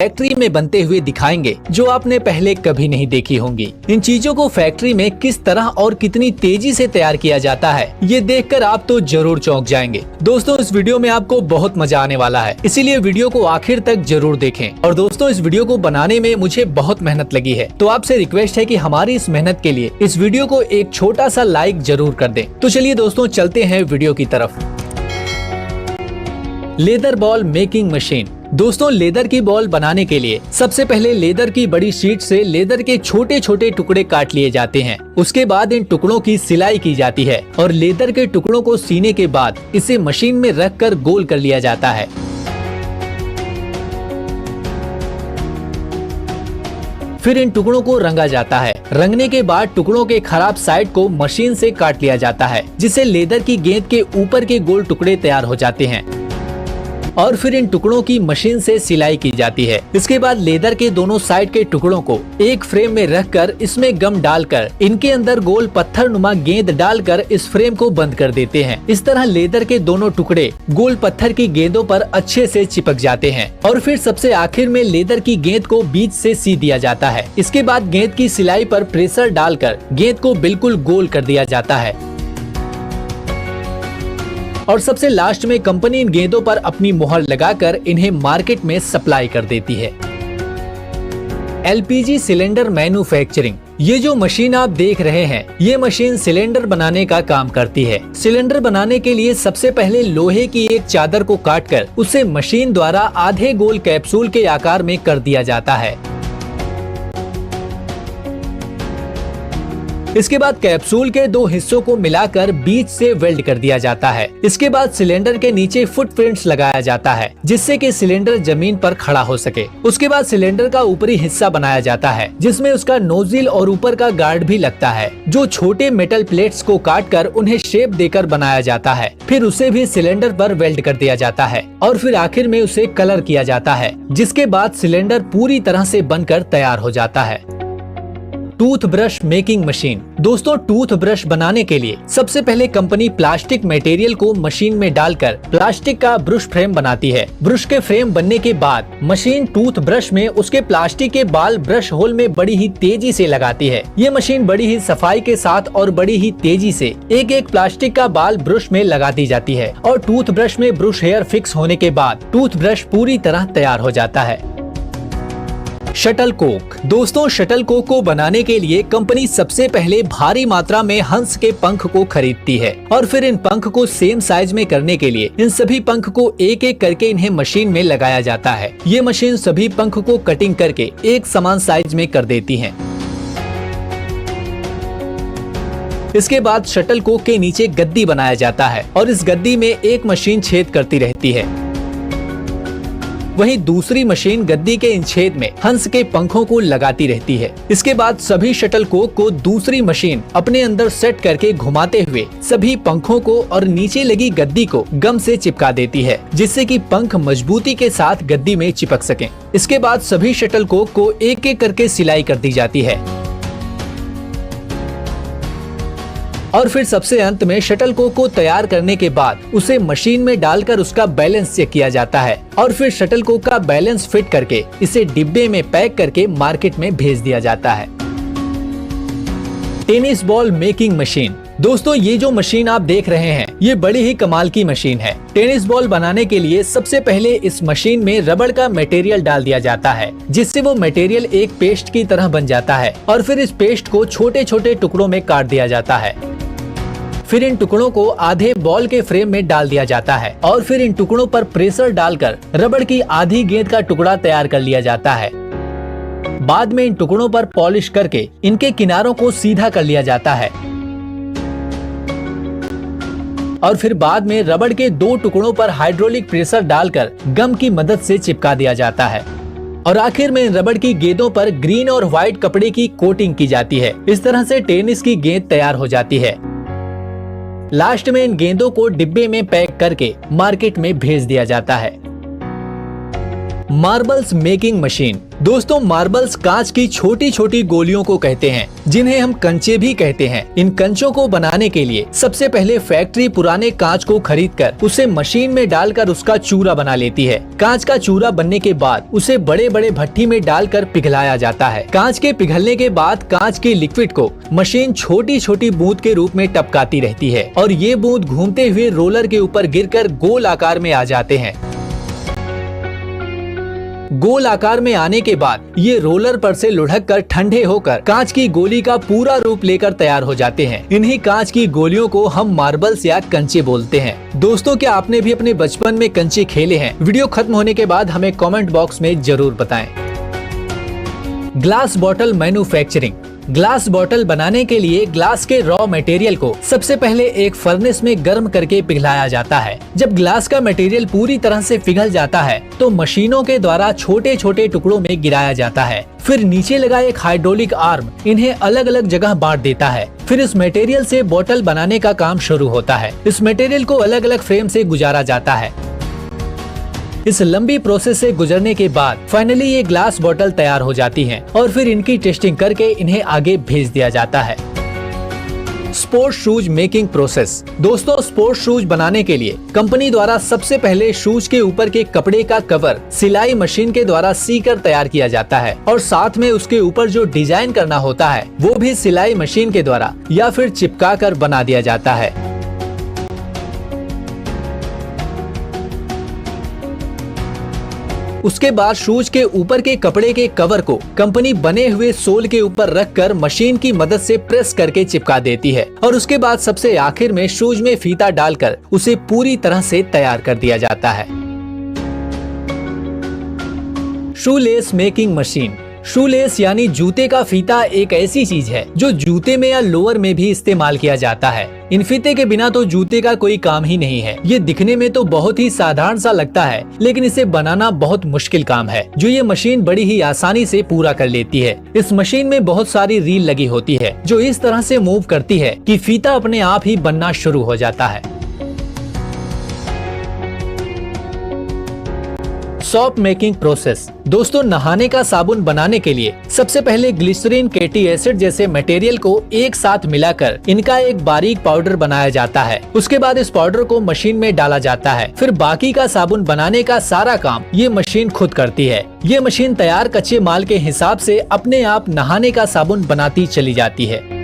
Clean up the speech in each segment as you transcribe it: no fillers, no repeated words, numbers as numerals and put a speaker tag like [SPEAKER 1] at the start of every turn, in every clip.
[SPEAKER 1] Factory में बनते हुए दिखाएंगे जो आपने पहले कभी नहीं देखी होंगी। इन चीजों को फैक्ट्री में किस तरह और कितनी तेजी से तैयार किया जाता है, ये देखकर आप तो जरूर चौंक जाएंगे। दोस्तों, इस वीडियो में आपको बहुत मजा आने वाला है, इसीलिए वीडियो को आखिर तक जरूर देखें। और दोस्तों, इस वीडियो को बनाने में मुझे बहुत मेहनत लगी है, तो आपसे रिक्वेस्ट है कि हमारी इस मेहनत के लिए इस वीडियो को एक छोटा सा लाइक जरूर कर दें। तो चलिए दोस्तों, चलते हैं वीडियो की तरफ। Leather ball making machine. दोस्तों, लेदर की बॉल बनाने के लिए सबसे पहले लेदर की बड़ी शीट से लेदर के छोटे छोटे टुकड़े काट लिए जाते हैं। उसके बाद इन टुकड़ों की सिलाई की जाती है और लेदर के टुकड़ों को सीने के बाद इसे मशीन में रखकर गोल कर लिया जाता है। फिर इन टुकड़ों को रंगा जाता है। रंगने के बाद टुकड़ों के खराब साइड को मशीन से काट लिया जाता है, जिससे लेदर की गेंद के ऊपर के गोल टुकड़े तैयार हो जाते हैं। और फिर इन टुकड़ों की मशीन से सिलाई की जाती है। इसके बाद लेदर के दोनों साइड के टुकड़ों को एक फ्रेम में रखकर इसमें गम डालकर इनके अंदर गोल पत्थर नुमा गेंद डालकर इस फ्रेम को बंद कर देते हैं। इस तरह लेदर के दोनों टुकड़े गोल पत्थर की गेंदों पर अच्छे से चिपक जाते हैं। और फिर सबसे आखिर में लेदर की गेंद को बीच से सी दिया जाता है। इसके बाद गेंद की सिलाई पर प्रेशर डालकर गेंद को बिल्कुल गोल कर दिया जाता है। और सबसे लास्ट में कंपनी इन गेंदों पर अपनी मुहर लगाकर इन्हें मार्केट में सप्लाई कर देती है। LPG cylinder manufacturing. ये जो मशीन आप देख रहे हैं, ये मशीन सिलेंडर बनाने का काम करती है। सिलेंडर बनाने के लिए सबसे पहले लोहे की एक चादर को काटकर उसे मशीन द्वारा आधे गोल कैप्सूल के आकार में कर दिया जाता है। इसके बाद कैप्सूल के दो हिस्सों को मिलाकर बीच से वेल्ड कर दिया जाता है। इसके बाद सिलेंडर के नीचे फुटप्रिंट्स लगाया जाता है, जिससे कि सिलेंडर जमीन पर खड़ा हो सके। उसके बाद सिलेंडर का ऊपरी हिस्सा बनाया जाता है, जिसमें उसका नोजिल और ऊपर का गार्ड भी लगता है, जो छोटे मेटल प्लेट्स को काटकर उन्हें शेप देकर बनाया जाता है। फिर उसे भी सिलेंडर पर वेल्ड कर दिया जाता है और फिर आखिर में उसे कलर किया जाता है, जिसके बाद सिलेंडर पूरी तरह से बनकर तैयार हो जाता है। Toothbrush making machine. दोस्तों, टूथब्रश बनाने के लिए सबसे पहले कंपनी प्लास्टिक मटेरियल को मशीन में डालकर प्लास्टिक का ब्रश फ्रेम बनाती है। ब्रश के फ्रेम बनने के बाद मशीन टूथब्रश में उसके प्लास्टिक के बाल ब्रश होल में बड़ी ही तेजी से लगाती है। ये मशीन बड़ी ही सफाई के साथ और बड़ी ही तेजी से एक एक प्लास्टिक का बाल ब्रश में लगाती जाती है और टूथब्रश में ब्रश हेयर फिक्स होने के बाद टूथब्रश पूरी तरह तैयार हो जाता है। Shuttle Coke. दोस्तों, शटल कोक को बनाने के लिए कंपनी सबसे पहले भारी मात्रा में हंस के पंख को खरीदती है और फिर इन पंख को सेम साइज में करने के लिए इन सभी पंख को एक एक करके इन्हें मशीन में लगाया जाता है। ये मशीन सभी पंख को कटिंग करके एक समान साइज में कर देती है। इसके बाद शटल कोक के नीचे गद्दी बनाया जाता है और इस गद्दी में एक मशीन छेद करती रहती है। वहीं दूसरी मशीन गद्दी के इन छेद में हंस के पंखों को लगाती रहती है। इसके बाद सभी शटल कोक को दूसरी मशीन अपने अंदर सेट करके घुमाते हुए सभी पंखों को और नीचे लगी गद्दी को गम से चिपका देती है, जिससे कि पंख मजबूती के साथ गद्दी में चिपक सकें। इसके बाद सभी शटल कोक को एक एक करके सिलाई कर दी जाती है और फिर सबसे अंत में शटल कोक को तैयार करने के बाद उसे मशीन में डालकर उसका बैलेंस चेक किया जाता है और फिर शटल कोक का बैलेंस फिट करके इसे डिब्बे में पैक करके मार्केट में भेज दिया जाता है। Tennis ball making machine. दोस्तों, ये जो मशीन आप देख रहे हैं, ये बड़ी ही कमाल की मशीन है। टेनिस बॉल बनाने के लिए सबसे पहले इस मशीन में रबड़ का मटेरियल डाल दिया जाता है, जिससे वो मटेरियल एक पेस्ट की तरह बन जाता है और फिर इस पेस्ट को छोटे छोटे टुकड़ों में काट दिया जाता है। फिर इन टुकड़ों को आधे बॉल के फ्रेम में डाल दिया जाता है और फिर इन टुकड़ों पर प्रेशर डालकर रबड़ की आधी गेंद का टुकड़ा तैयार कर लिया जाता है। बाद में इन टुकड़ों पर पॉलिश करके इनके किनारों को सीधा कर लिया जाता है और फिर बाद में रबड़ के दो टुकड़ों पर हाइड्रोलिक प्रेशर डालकर गम की मदद से चिपका दिया जाता है और आखिर में इन रबड़ की गेंदों पर ग्रीन और व्हाइट कपड़े की कोटिंग की जाती है। इस तरह से टेनिस की गेंद तैयार हो जाती है। लास्ट में इन गेंदों को डिब्बे में पैक करके मार्केट में भेज दिया जाता है। Marbles making machine. दोस्तों, मार्बल्स कांच की छोटी छोटी गोलियों को कहते हैं, जिन्हें हम कंचे भी कहते हैं। इन कंचों को बनाने के लिए सबसे पहले फैक्ट्री पुराने कांच को खरीदकर उसे मशीन में डालकर उसका चूरा बना लेती है। कांच का चूरा बनने के बाद उसे बड़े बड़े भट्टी में डालकर पिघलाया जाता है। कांच के पिघलने के बाद कांच के लिक्विड को मशीन छोटी छोटी बूंद के रूप में टपकाती रहती है और ये बूंद घूमते हुए रोलर के ऊपर गिरकर गोल आकार में आ जाते हैं। गोल आकार में आने के बाद ये रोलर पर से लुढ़क कर ठंडे होकर कांच की गोली का पूरा रूप लेकर तैयार हो जाते हैं। इन्हीं कांच की गोलियों को हम मार्बल्स या कंचे बोलते हैं। दोस्तों, क्या आपने भी अपने बचपन में कंचे खेले हैं? वीडियो खत्म होने के बाद हमें कमेंट बॉक्स में जरूर बताएं। Glass bottle manufacturing. Glass bottle बनाने के लिए ग्लास के रॉ मटेरियल को सबसे पहले एक फर्नेस में गर्म करके पिघलाया जाता है। जब ग्लास का मटेरियल पूरी तरह से पिघल जाता है तो मशीनों के द्वारा छोटे छोटे टुकड़ों में गिराया जाता है। फिर नीचे लगा एक हाइड्रोलिक आर्म इन्हें अलग अलग जगह बांट देता है। फिर इस मटेरियल से बॉटल बनाने का काम शुरू होता है। इस मटेरियल को अलग अलग फ्रेम से गुजारा जाता है। इस लंबी प्रोसेस से गुजरने के बाद फाइनली ये ग्लास बॉटल तैयार हो जाती हैं और फिर इनकी टेस्टिंग करके इन्हें आगे भेज दिया जाता है। Sports shoes making process. दोस्तों, स्पोर्ट्स शूज बनाने के लिए कंपनी द्वारा सबसे पहले शूज के ऊपर के कपड़े का कवर सिलाई मशीन के द्वारा सीकर तैयार किया जाता है और साथ में उसके ऊपर जो डिजाइन करना होता है वो भी सिलाई मशीन के द्वारा या फिर चिपका कर बना दिया जाता है। उसके बाद शूज के ऊपर के कपड़े के कवर को कंपनी बने हुए सोल के ऊपर रखकर मशीन की मदद से प्रेस करके चिपका देती है और उसके बाद सबसे आखिर में शूज में फीता डालकर उसे पूरी तरह से तैयार कर दिया जाता है। Shoelace making machine. शूलेस यानी जूते का फीता एक ऐसी चीज है जो जूते में या लोअर में भी इस्तेमाल किया जाता है। इन फीते के बिना तो जूते का कोई काम ही नहीं है। ये दिखने में तो बहुत ही साधारण सा लगता है, लेकिन इसे बनाना बहुत मुश्किल काम है, जो ये मशीन बड़ी ही आसानी से पूरा कर लेती है। इस मशीन में बहुत सारी रील लगी होती है जो इस तरह से मूव करती है कि फीता अपने आप ही बनना शुरू हो जाता है। Soap making process. दोस्तों, नहाने का साबुन बनाने के लिए सबसे पहले ग्लिसरीन, फैटी एसिड जैसे मटेरियल को एक साथ मिलाकर इनका एक बारीक पाउडर बनाया जाता है। उसके बाद इस पाउडर को मशीन में डाला जाता है। फिर बाकी का साबुन बनाने का सारा काम ये मशीन खुद करती है। ये मशीन तैयार कच्चे माल के हिसाब से अपने आप नहाने का साबुन बनाती चली जाती है।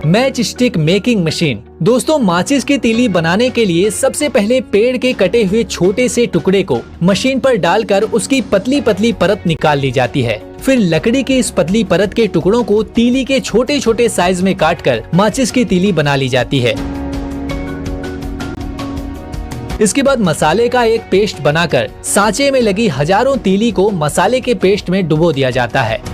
[SPEAKER 1] Match stick making machine. दोस्तों, माचिस की तीली बनाने के लिए सबसे पहले पेड़ के कटे हुए छोटे से टुकड़े को मशीन पर डालकर उसकी पतली पतली परत निकाल ली जाती है। फिर लकड़ी की इस पतली परत के टुकड़ों को तीली के छोटे छोटे साइज में काटकर माचिस की तीली बना ली जाती है। इसके बाद मसाले का एक पेस्ट बनाकर सांचे में लगी हजारों तीली को मसाले के पेस्ट में डुबो दिया जाता है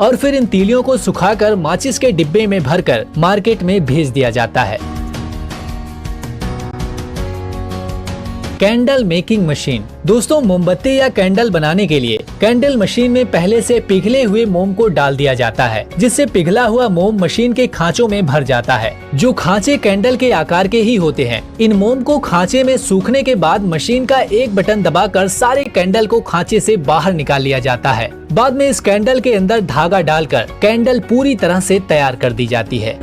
[SPEAKER 1] और फिर इन तीलियों को सुखाकर माचिस के डिब्बे में भरकर मार्केट में भेज दिया जाता है। Candle making machine. दोस्तों, मोमबत्ती या कैंडल बनाने के लिए कैंडल मशीन में पहले से पिघले हुए मोम को डाल दिया जाता है, जिससे पिघला हुआ मोम मशीन के खांचों में भर जाता है, जो खांचे कैंडल के आकार के ही होते हैं। इन मोम को खांचे में सूखने के बाद मशीन का एक बटन दबाकर सारे कैंडल को खांचे से बाहर निकाल लिया जाता है। बाद में इस कैंडल के अंदर धागा डालकर कैंडल पूरी तरह से तैयार कर दी जाती है।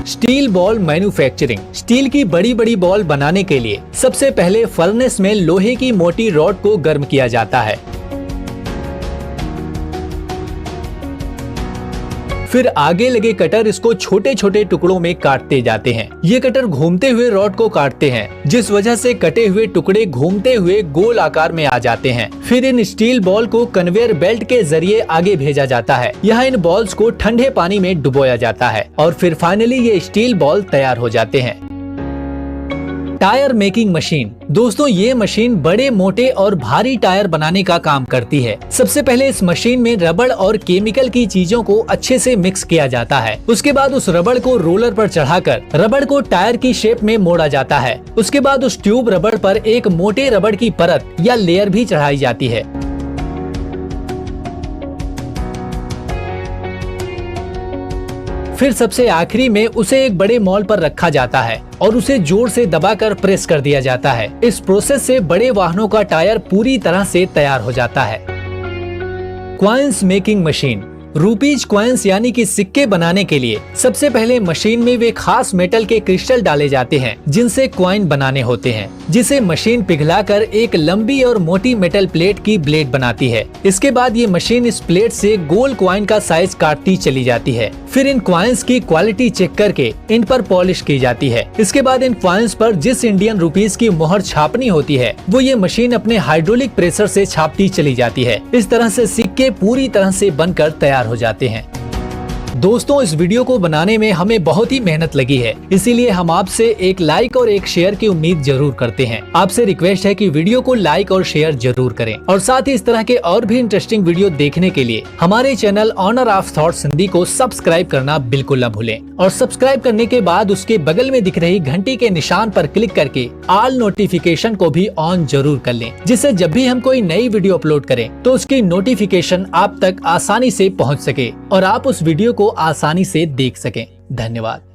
[SPEAKER 1] Steel ball manufacturing. स्टील की बड़ी बड़ी बॉल बनाने के लिए सबसे पहले फर्नेस में लोहे की मोटी रॉड को गर्म किया जाता है। फिर आगे लगे कटर इसको छोटे छोटे टुकड़ों में काटते जाते हैं। ये कटर घूमते हुए रॉड को काटते हैं, जिस वजह से कटे हुए टुकड़े घूमते हुए गोल आकार में आ जाते हैं। फिर इन स्टील बॉल को कन्वेयर बेल्ट के जरिए आगे भेजा जाता है। यहाँ इन बॉल्स को ठंडे पानी में डुबोया जाता है और फिर फाइनली ये स्टील बॉल तैयार हो जाते हैं। Tyre making machine. दोस्तों, ये मशीन बड़े मोटे और भारी टायर बनाने का काम करती है। सबसे पहले इस मशीन में रबड़ और केमिकल की चीजों को अच्छे से मिक्स किया जाता है। उसके बाद उस रबड़ को रोलर पर चढ़ाकर रबड़ को टायर की शेप में मोड़ा जाता है। उसके बाद उस ट्यूब रबड़ पर एक मोटे रबड़ की परत या लेयर भी चढ़ाई जाती है। फिर सबसे आखिरी में उसे एक बड़े मॉल पर रखा जाता है और उसे जोर से दबाकर प्रेस कर दिया जाता है। इस प्रोसेस से बड़े वाहनों का टायर पूरी तरह से तैयार हो जाता है। Coins making machine. Rupees coins यानी कि सिक्के बनाने के लिए सबसे पहले मशीन में वे खास मेटल के क्रिस्टल डाले जाते हैं जिनसे कॉइन बनाने होते हैं, जिसे मशीन पिघलाकर एक लंबी और मोटी मेटल प्लेट की ब्लेड बनाती है। इसके बाद ये मशीन इस प्लेट से गोल कॉइन का साइज काटती चली जाती है। फिर इन कॉइन्स की क्वालिटी चेक करके इन पर पॉलिश की जाती है। इसके बाद इन कॉइन्स पर जिस इंडियन रुपीज की मोहर छापनी होती है वो ये मशीन अपने हाइड्रोलिक प्रेशर से छापती चली जाती है। इस तरह से सिक्के पूरी तरह से बनकर तैयार हो जाते हैं। दोस्तों, इस वीडियो को बनाने में हमें बहुत ही मेहनत लगी है, इसीलिए हम आपसे एक लाइक और एक शेयर की उम्मीद जरूर करते हैं। आपसे रिक्वेस्ट है कि वीडियो को लाइक और शेयर जरूर करें और साथ ही इस तरह के और भी इंटरेस्टिंग वीडियो देखने के लिए हमारे channel Honour of Thoughts Hindi को सब्सक्राइब करना बिल्कुल न भूलें। और सब्सक्राइब करने के बाद उसके बगल में दिख रही घंटी के निशान पर क्लिक करके ऑल नोटिफिकेशन को भी ऑन जरूर कर लें, जिससे जब भी हम कोई नई वीडियो अपलोड करें तो उसकी नोटिफिकेशन आप तक आसानी से पहुँच सके और आप उस वीडियो को आसानी से देख सकें। धन्यवाद।